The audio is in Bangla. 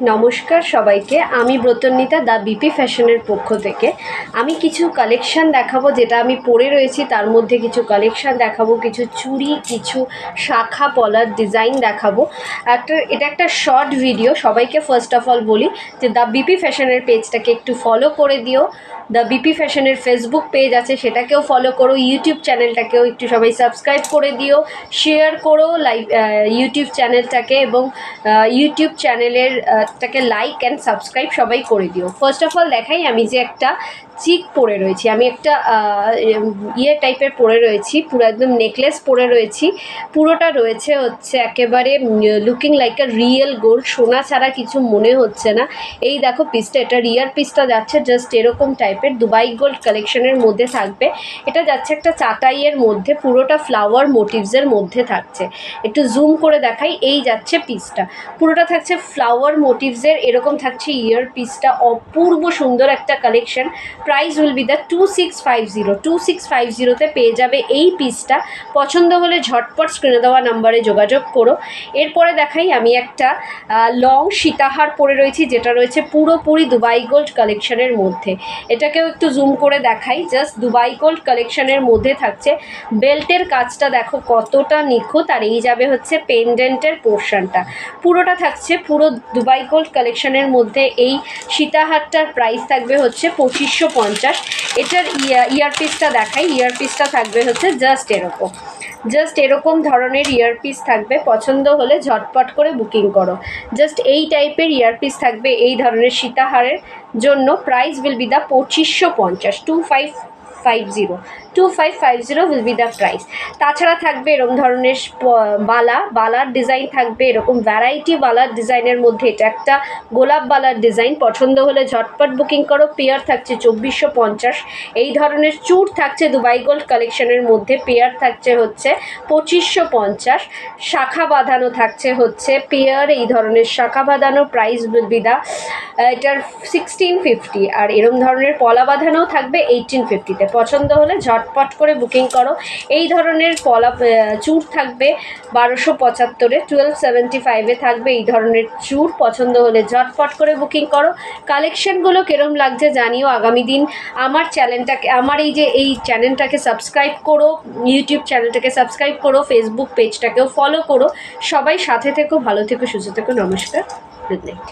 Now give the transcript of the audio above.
নমস্কার সবাইকে, আমি ব্রতন্বিতা দা বিপি ফ্যাশনের পক্ষ থেকে। আমি কিছু কালেকশান দেখাবো যেটা আমি পরে রয়েছি, তার মধ্যে কিছু কালেকশান দেখাবো, কিছু চুড়ি, কিছু শাখা পলার ডিজাইন দেখাবো। এটা একটা শর্ট ভিডিও। সবাইকে ফার্স্ট অফ অল বলি যে দা বিপি ফ্যাশনের পেজটাকে একটু ফলো করে দিও। দ্য বিপি ফ্যাশনের ফেসবুক পেজ আছে, সেটাকেও ফলো করো। ইউটিউব চ্যানেলটাকেও একটু সবাই সাবস্ক্রাইব করে দিও, শেয়ার করো ইউটিউব চ্যানেলটাকে, এবং ইউটিউব চ্যানেলের টাকে লাইক অ্যান্ড সাবস্ক্রাইব সবাই করে দিও। ফার্স্ট অফ অল দেখাই আমি যে একটা চিক পরে রয়েছি, আমি একটা টাইপের পরে রয়েছি, পুরো একদম নেকলেস পরে রয়েছি। পুরোটা রয়েছে হচ্ছে একেবারে লুকিং লাইক আ রিয়েল গোল্ড, সোনা ছাড়া কিছু মনে হচ্ছে না। এই দেখো পিসটা, এটা রিয়ার পিসটা যাচ্ছে জাস্ট এরকম টাইপের দুবাই গোল্ড কালেকশনের মধ্যে থাকবে। এটা যাচ্ছে একটা চাটাইয়ের মধ্যে, পুরোটা ফ্লাওয়ার মোটিভসের মধ্যে থাকছে। একটু জুম করে দেখাই, এই যাচ্ছে পিসটা, পুরোটা থাকছে ফ্লাওয়ার মোটিভসের, এরকম থাকছে ইয়ার পিসটা। অপূর্ব সুন্দর একটা collection. Price will be the 2650 পেয়ে যাবে এই পিসটা। পছন্দ হলে ঝটপট স্ক্রিনে দেওয়া নাম্বারে যোগাযোগ করো। এরপরে দেখাই আমি একটা লং সীতাহার পরে রয়েছি, যেটা রয়েছে পুরোপুরি দুবাই গোল্ড কালেকশনের মধ্যে। এটাকেও একটু জুম করে দেখাই, জাস্ট দুবাই গোল্ড কালেকশনের মধ্যে থাকছে। বেল্টের কাজটা দেখো কতটা নিখুঁত, আর এই যাবে হচ্ছে পেন্ডেন্টের পোর্শনটা। পুরোটা থাকছে পুরো দুবাই গোল্ড কালেকশনের মধ্যে। এই সীতাহারটার প্রাইস থাকবে হচ্ছে 2550। এটার ইয়ারপিসটা দেখাই, ইয়ারপিসটা থাকবে হচ্ছে জাস্ট এরকম ধরনের ইয়ারপিস থাকবে। পছন্দ হলে ঝটপট করে বুকিং করো। জাস্ট এই টাইপের ইয়ারপিস থাকবে এই ধরনের সীতাহারের জন্য। Price will be the 2550, 2550 will be the price. তাছাড়া থাকবে এরকম ধরনের বালার ডিজাইন থাকবে, এরকম ভ্যারাইটি বালার ডিজাইনের মধ্যে এটা একটা গোলাপ বালার ডিজাইন। পছন্দ হলে ঝটপট বুকিং করো। পেয়ার থাকছে 2450। এই ধরনের চূড় থাকছে দুবাই গোল্ড কালেকশনের মধ্যে, পেয়ার থাকছে হচ্ছে 2550। শাখা বাঁধানো থাকছে হচ্ছে পেয়ার, এই ধরনের শাখা বাঁধানো প্রাইস উইল বি দ্য এটার 1650। আর এরকম ধরনের পলা বাঁধানোও থাকবে 1850-তে। পছন্দ হলে ঝটপট করে বুকিং করো। এই ধরনের চূড় থাকবে 1275-এ, 1275-এ থাকবে এই ধরনের চূড়। পছন্দ হলে ঝটপট করে বুকিং করো। কালেকশনগুলো কিরম লাগছে জানিও। আগামী দিন আমার এই চ্যানেলটাকে সাবস্ক্রাইব করো, ইউটিউব চ্যানেলটাকে সাবস্ক্রাইব করো, ফেসবুক পেজটাকেও ফলো করো। সবাই সাথে থেকো, ভালো থেকো, সুস্থ থেকো। নমস্কার, গুড নাইট।